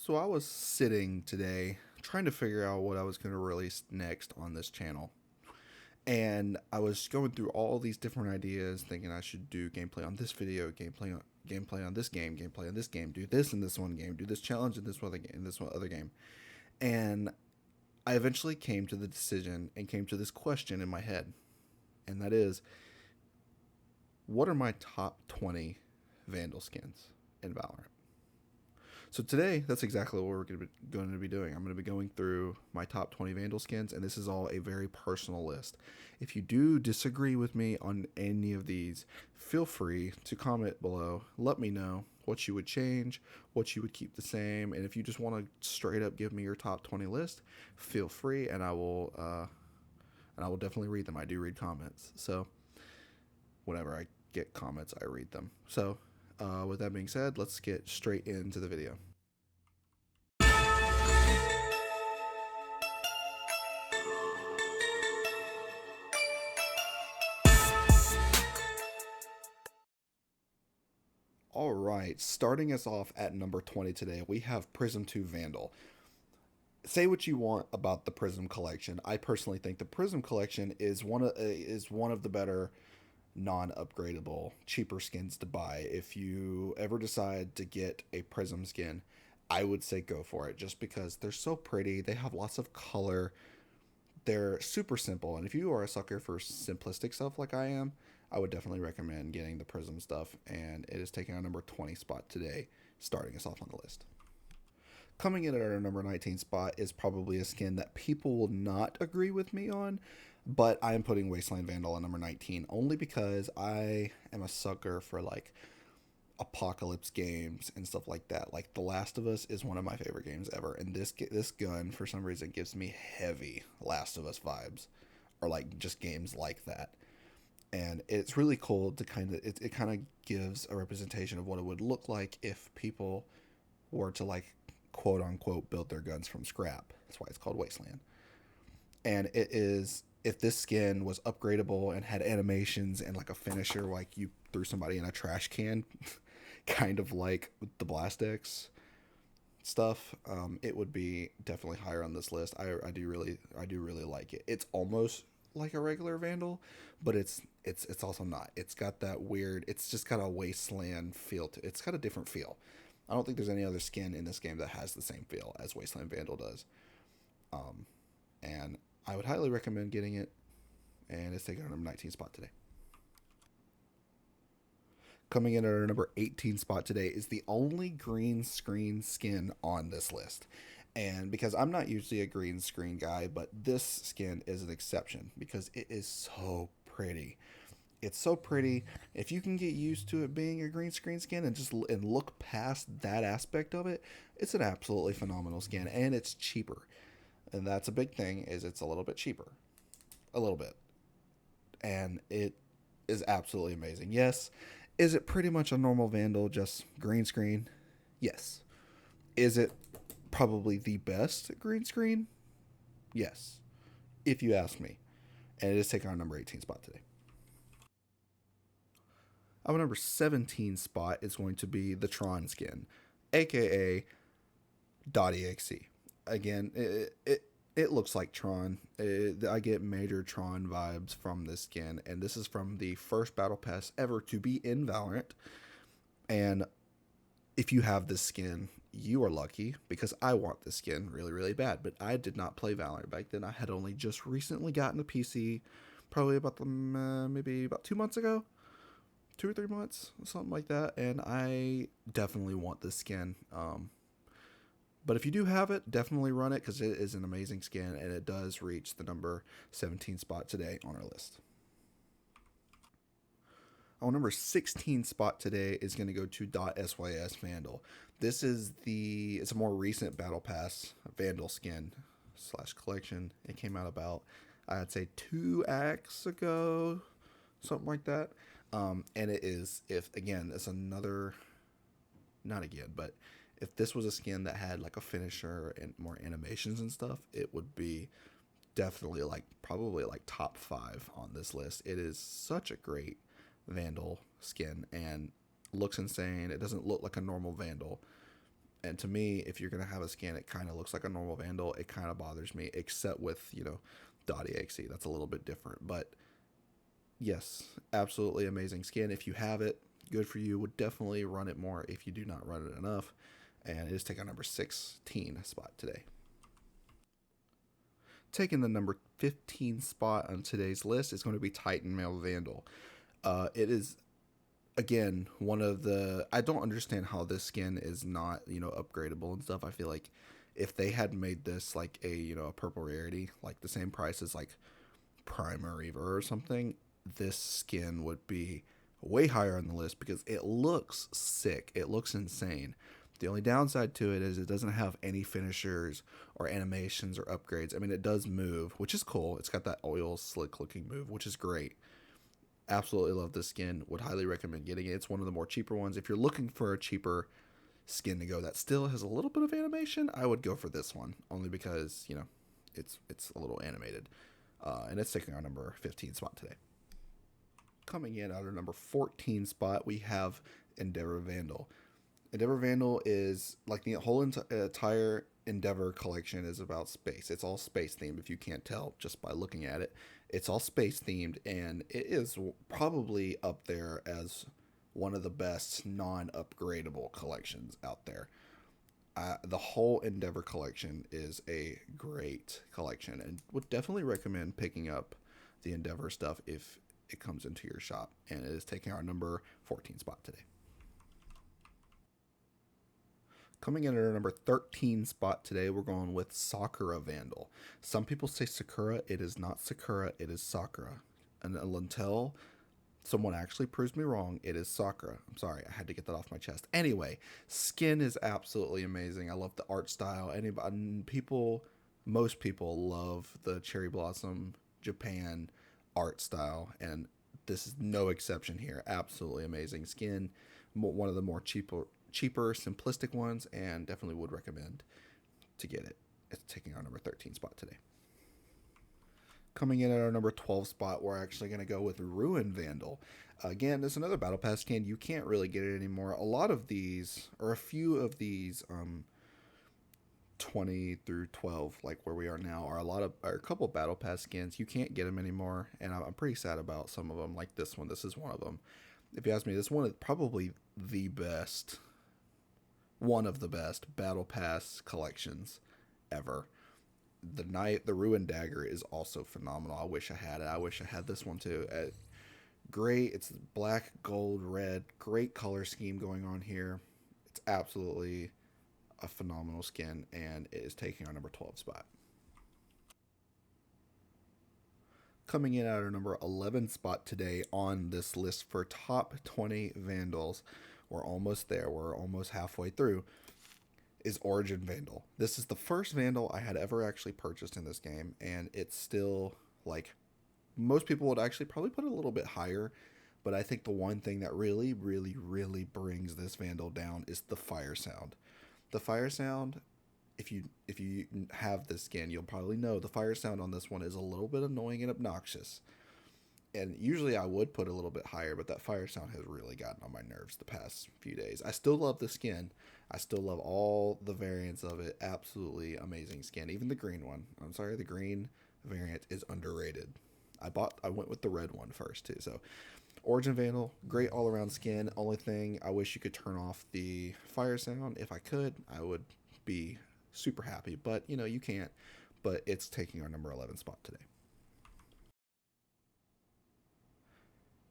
So I was sitting today trying to figure out what I was going to release next on this channel. And I was going through all these different ideas, thinking I should do gameplay on this video, gameplay on this game, gameplay on this game, do this in this one game, do this challenge in this other game, in this one other game. And I eventually came to the decision and came to this question in my head. And that is, what are my top 20 Vandal skins in Valorant? So today, that's exactly what we're going to be doing. I'm going to be going through my top 20 Vandal skins, and this is all a very personal list. If you do disagree with me on any of these, feel free to comment below. Let me know what you would change, what you would keep the same, and if you just want to straight up give me your top 20 list, feel free, and I will definitely read them. I do read comments, so whenever I get comments, I read them. So with that being said, let's get straight into the video. Alright, starting us off at number 20 today, we have Prism Vandal. Say what you want about the Prism collection. I personally think the Prism collection is one of the better non-upgradable, cheaper skins to buy. If you ever decide to get a Prism skin, I would say go for it, just because they're so pretty. They have lots of color. They're super simple, and if you are a sucker for simplistic stuff like I am, I would definitely recommend getting the Prism stuff, and it is taking our number 20 spot today, starting us off on the list. Coming in at our number 19 spot is probably a skin that people will not agree with me on, but I am putting Wasteland Vandal at number 19 only because I am a sucker for like apocalypse games and stuff like that. Like The Last of Us is one of my favorite games ever, and this gun for some reason gives me heavy Last of Us vibes, or like just games like that. And it's really cool to it kind of gives a representation of what it would look like if people were to like quote unquote build their guns from scrap. That's why it's called Wasteland. And it is, if this skin was upgradable and had animations and like a finisher, like you threw somebody in a trash can, kind of like the Blast X stuff, it would be definitely higher on this list. I do really like it. It's almost like a regular Vandal, but it's also not. It's got that weird, it's just got a Wasteland feel to it. It's got a different feel. I don't think there's any other skin in this game that has the same feel as Wasteland Vandal does. And I would highly recommend getting it, and it's taking our number 19 spot today. Coming in at our number 18 spot today is the only green screen skin on this list. And because I'm not usually a green screen guy, but this skin is an exception because it is so pretty. It's so pretty. If you can get used to it being a green screen skin and look past that aspect of it, it's an absolutely phenomenal skin, and it's cheaper. And that's a big thing, is it's a little bit cheaper. A little bit. And it is absolutely amazing. Yes. Is it pretty much a normal Vandal, just green screen? Yes. Is it probably the best green screen? Yes. If you ask me. And it is taking our number 18 spot today. Our number 17 spot is going to be the TRON skin, aka .exe. Again, it looks like TRON. I get major TRON vibes from this skin, and this is from the first battle pass ever to be in Valorant. And if you have this skin, you are lucky, because I want this skin really, really bad. But I did not play Valorant back then. I had only just recently gotten a PC, probably about maybe about 2 months ago. 2 or 3 months, something like that, and I definitely want this skin. But if you do have it, definitely run it, because it is an amazing skin, and it does reach the number 17 spot today on our list. Our number 16 spot today is going to go to .sys Vandal. This is it's a more recent battle pass Vandal skin / collection. It came out about, I'd say, 2 acts ago, something like that. And it is, if this was a skin that had like a finisher and more animations and stuff, it would be definitely probably top 5 on this list. It is such a great Vandal skin and looks insane. It doesn't look like a normal Vandal, And to me, if you're going to have a skin, it kind of looks like a normal Vandal. It kind of bothers me, except with, .exe. That's a little bit different. But yes, absolutely amazing skin. If you have it, good for you. Would definitely run it more if you do not run it enough. And it is taking number 16 spot today. Taking the number 15 spot on today's list is going to be Titan Male Vandal. It is, again, one of the... I don't understand how this skin is not, upgradable and stuff. I feel like if they had made this like a purple rarity, like the same price as like Prime or Reaver or something, this skin would be way higher on the list because it looks sick. It looks insane. The only downside to it is it doesn't have any finishers or animations or upgrades. I mean, it does move, which is cool. It's got that oil slick looking move, which is great. Absolutely love this skin. Would highly recommend getting it. It's one of the more cheaper ones. If you're looking for a cheaper skin to go that still has a little bit of animation, I would go for this one, only because, it's a little animated. And it's taking our number 15 spot today. Coming in at our number 14 spot, we have Endeavor Vandal. Endeavor Vandal is like the whole entire Endeavor collection is about space. It's all space themed, if you can't tell just by looking at it. It's all space themed, and it is probably up there as one of the best non-upgradable collections out there. The whole Endeavor collection is a great collection, and would definitely recommend picking up the Endeavor stuff if it comes into your shop. And it is taking our number 14 spot today. Coming in at our number 13 spot today, we're going with Sakura Vandal. Some people say Sakura. It is not Sakura. It is Sakura. And until someone actually proves me wrong, it is Sakura. I'm sorry. I had to get that off my chest. Anyway, skin is absolutely amazing. I love the art style. Most people love the Cherry Blossom Japan art style. And this is no exception here. Absolutely amazing skin. One of the more cheaper, simplistic ones, and definitely would recommend to get it. It's taking our number 13 spot today. Coming in at our number 12 spot, we're actually going to go with Ruin Vandal. Again, there's another Battle Pass skin. You can't really get it anymore. A lot of these, or a few of these 20 through 12, like where we are now, are a couple Battle Pass skins. You can't get them anymore, and I'm pretty sad about some of them, like this one. This is one of them. If you ask me, this one is probably one of the best Battle Pass collections ever. The Ruin Dagger is also phenomenal. I wish I had it. I wish I had this one too. Great. It's black, gold, red. Great color scheme going on here. It's absolutely a phenomenal skin, and it is taking our number 12 spot. Coming in at our number 11 spot today on this list for top 20 Vandals, we're almost there. We're almost halfway through, is Origin Vandal. This is the first Vandal I had ever actually purchased in this game, and it's still, like, most people would actually probably put it a little bit higher, but I think the one thing that really, really, really brings this Vandal down is the fire sound. The fire sound, if you have this skin, you'll probably know the fire sound on this one is a little bit annoying and obnoxious. And usually I would put a little bit higher, but that fire sound has really gotten on my nerves the past few days. I still love the skin. I still love all the variants of it. Absolutely amazing skin. Even the green one. I'm sorry, the green variant is underrated. I went with the red one first too. So Origin Vandal, great all around skin. Only thing, I wish you could turn off the fire sound. If I could, I would be super happy. But you can't. But it's taking our number 11 spot today.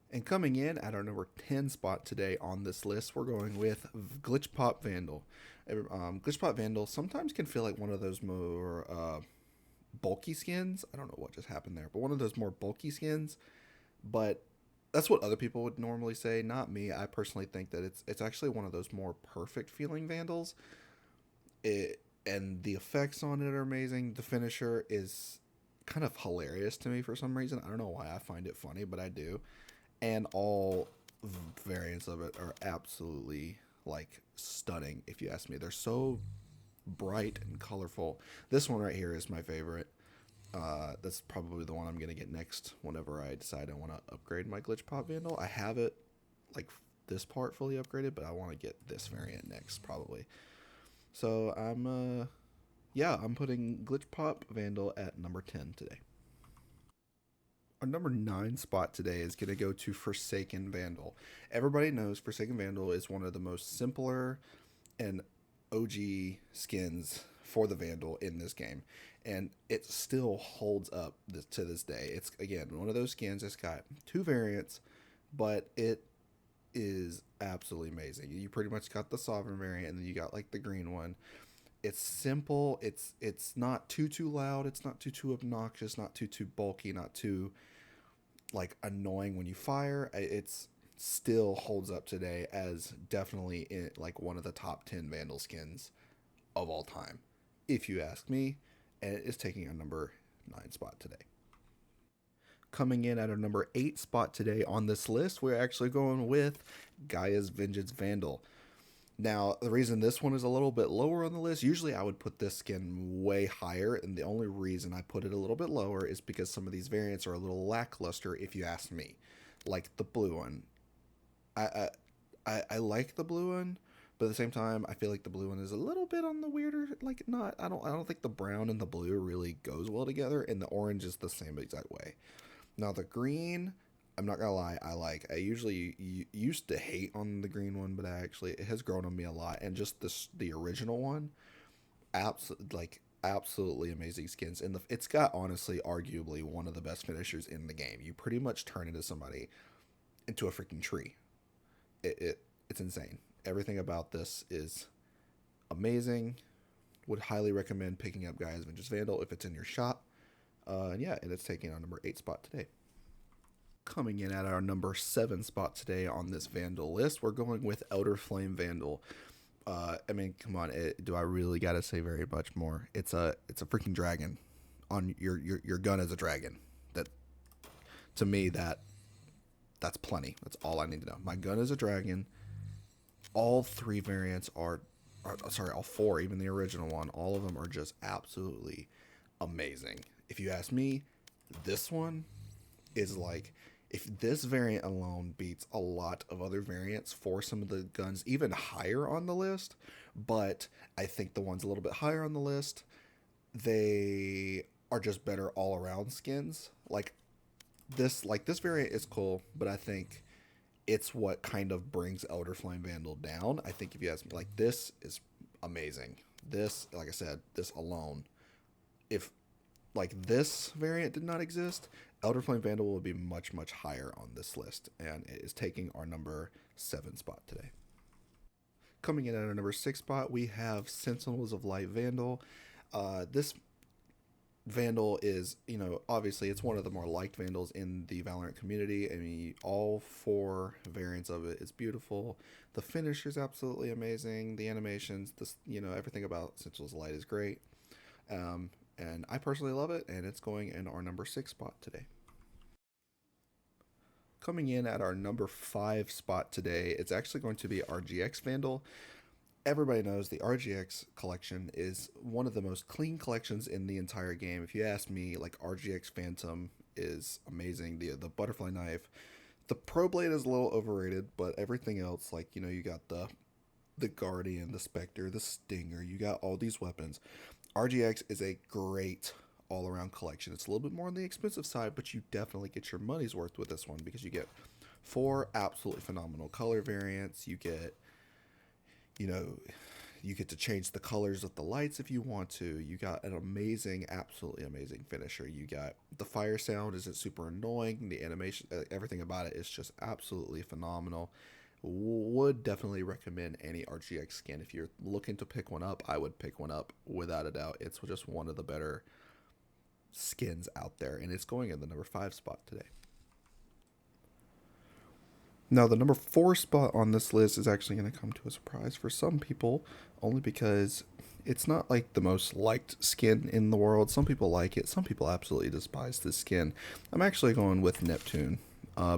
And coming in at our number 10 spot today on this list, we're going with Glitch Pop Vandal. Glitch Pop Vandal sometimes can feel like one of those more bulky skins. I don't know what just happened there, but one of those more bulky skins. But that's what other people would normally say, not me. I personally think that it's actually one of those more perfect feeling Vandals. And the effects on it are amazing. The finisher is kind of hilarious to me for some reason. I don't know why I find it funny, but I do. And all variants of it are absolutely, like, stunning, if you ask me. They're so bright and colorful. This one right here is my favorite. That's probably the one I'm going to get next whenever I decide I want to upgrade my Glitch Pop Vandal. I have it, like, this part fully upgraded, but I want to get this variant next, probably. So I'm putting Glitch Pop Vandal at number 10 today. Our number 9 spot today is going to go to Forsaken Vandal. Everybody knows Forsaken Vandal is one of the most simpler and OG skins for the Vandal in this game, and it still holds up to this day. It's again one of those skins that's got two variants, but it is absolutely amazing. You pretty much got the Sovereign variant, and then you got like the green one. It's simple. It's not too loud. It's not too obnoxious. Not too bulky. Not too like annoying when you fire. It's still holds up today as definitely like one of the top 10 Vandal skins of all time, if you ask me, and it is taking a number 9 spot today. Coming in at our number 8 spot today on this list, we're actually going with Gaia's Vengeance Vandal. Now, the reason this one is a little bit lower on the list, usually I would put this skin way higher, and the only reason I put it a little bit lower is because some of these variants are a little lackluster, if you ask me. Like the blue one. I like the blue one, but at the same time, I feel like the blue one is a little bit on the weirder. Like, not, I don't think the brown and the blue really goes well together, and the orange is the same exact way. Now the green, I'm not gonna lie, I usually used to hate on the green one, but it has grown on me a lot. And just the original one, absolutely amazing skins. And it's got honestly, arguably one of the best finishers in the game. You pretty much turn into somebody into a freaking tree. It's insane. Everything about this is amazing. Would highly recommend picking up Gaia's Vengeance Vandal if it's in your shop. And it's taking our number 8 spot today. Coming in at our number 7 spot today on this Vandal list, we're going with Outer Flame Vandal. Come on, do I really gotta say very much more? It's a freaking dragon. On your gun is a dragon. That, to me, that's plenty. That's all I need to know. My gun is a dragon. All 3 variants are all 4, even the original one. All of them are just absolutely amazing. If you ask me, this one is like, if this variant alone beats a lot of other variants for some of the guns even higher on the list, but I think the ones a little bit higher on the list, they are just better all around skins. This variant is cool, but I think it's what kind of brings Outer Flame Vandal down. I think if you ask me, like, this is amazing. This, like I said, this alone, if like this variant did not exist, Outer Flame Vandal will be much higher on this list, and it is taking our number 7 spot today. Coming in at our number 6 spot, we have Sentinels of Light Vandal. This Vandal is, obviously it's one of the more liked Vandals in the Valorant community. I mean, all 4 variants of it is beautiful. The finisher is absolutely amazing. The animations, everything about Sentinels of Light is great. And I personally love it, and it's going in our number 6 spot today. Coming in at our number 5 spot today, it's actually going to be RGX Vandal. Everybody knows the RGX collection is one of the most clean collections in the entire game. If you ask me, like, RGX Phantom is amazing. The butterfly knife, the Pro Blade is a little overrated, but everything else, like, you got the Guardian, the Spectre, the Stinger, you got all these weapons. RGX is a great all-around collection. It's a little bit more on the expensive side, but you definitely get your money's worth with this one because you get 4 absolutely phenomenal color variants. You get, you get to change the colors of the lights if you want to. You got an absolutely amazing finisher. You got the fire sound isn't super annoying. The animation, everything about it is just absolutely phenomenal. Would definitely recommend any RGX skin. If you're looking to pick one up, I would pick one up without a doubt. It's just one of the better skins out there, and it's going in the number 5 spot today. Now, the number 4 spot on this list is actually going to come to a surprise for some people, only because it's not like the most liked skin in the world. Some people like it. Some people absolutely despise this skin. I'm actually going with Neptune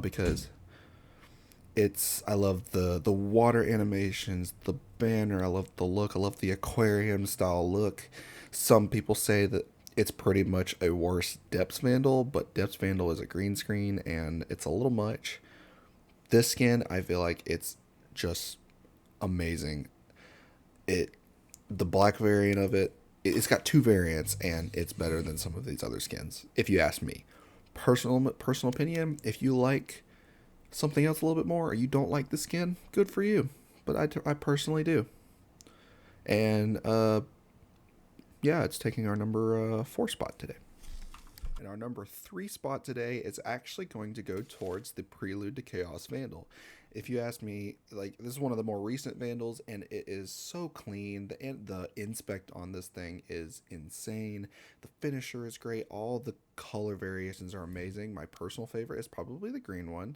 because I love the water animations, the banner, I love the look, I love the aquarium style look. Some people say that it's pretty much a worse Depths Vandal, but Depths Vandal is a green screen and it's a little much. This skin, I feel like it's just amazing. The black variant of it, it's got two variants, and it's better than some of these other skins, if you ask me. Personal opinion, if you like something else a little bit more, or you don't like the skin, good for you. But I personally do. And yeah, it's taking our number 4 spot today. And our number 3 spot today is actually going to go towards the Prelude to Chaos Vandal. If you ask me, like, this is one of the more recent Vandals, and it is so clean. The inspect on this thing is insane. The finisher is great. All the color variations are amazing. My personal favorite is probably the green one,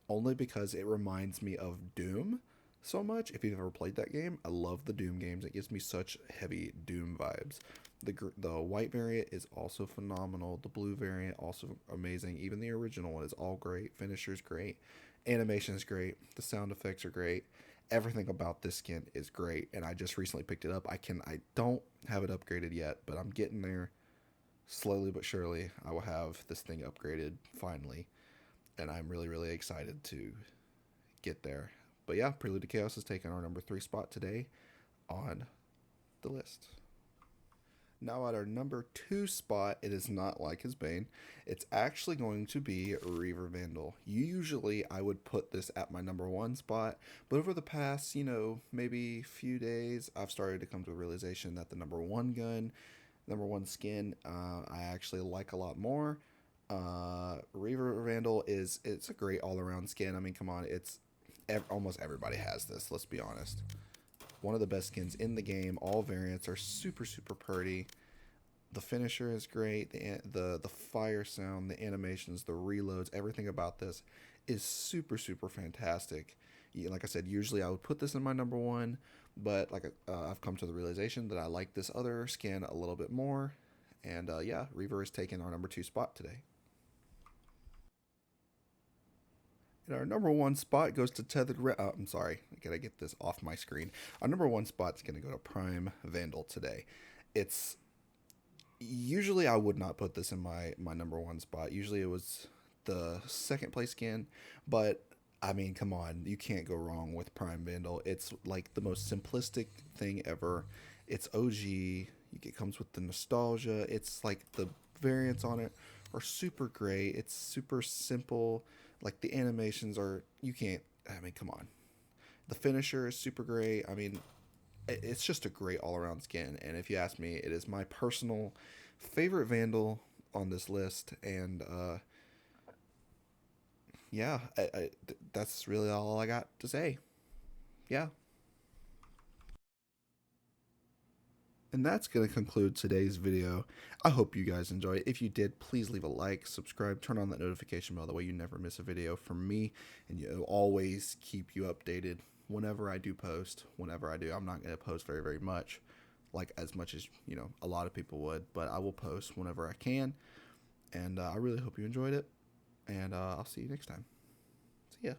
only because it reminds me of Doom so much. If you've ever played that game, I love the Doom games. It gives me such heavy Doom vibes. The white variant is also phenomenal. The blue variant also amazing. Even the original one is all great. Finisher's great. Animation is great. The sound effects are great. Everything about this skin is great, and I just recently picked it up. I don't have it upgraded yet, but I'm getting there. Slowly but surely, I will have this thing upgraded finally, and I'm really excited to get there. But yeah, Prelude to Chaos has taken our number 3 spot today on the list. Now at our number 2 spot, it is not like his Bane. It's actually going to be Reaver Vandal. Usually I would put this at my number 1 spot, but over the past, maybe few days, I've started to come to a realization that the number 1 gun, number 1 skin, I actually like a lot more. Reaver Vandal it's a great all-around skin. I mean, come on, almost everybody has this, let's be honest. One of the best skins in the game. All variants are super pretty. The finisher is great. The fire sound, the animations, the reloads, everything about this is super fantastic. Like I said, usually I would put this in my number 1, but I've come to the realization that I like this other skin a little bit more. And yeah, Reaver is taking our number 2 spot today. And our number 1 spot goes to I'm sorry, I gotta get this off my screen. Our number 1 spot's gonna go to Prime Vandal today. It's usually I would not put this in my number 1 spot. Usually it was the second place skin, but I mean, come on, you can't go wrong with Prime Vandal. It's like the most simplistic thing ever. It's OG. It comes with the nostalgia. It's like the variants on it are super great. It's super simple. Like the animations are, you can't, I mean, come on. The finisher is super great. I mean, it's just a great all around skin. And if you ask me, it is my personal favorite Vandal on this list. And yeah, that's really all I got to say. Yeah. And that's going to conclude today's video. I hope you guys enjoyed. If you did, please leave a like, subscribe, turn on that notification bell. That way you never miss a video from me. And you'll always keep you updated whenever I do post. Whenever I do, I'm not going to post very much. Like as much as, a lot of people would. But I will post whenever I can. And I really hope you enjoyed it. And I'll see you next time. See ya.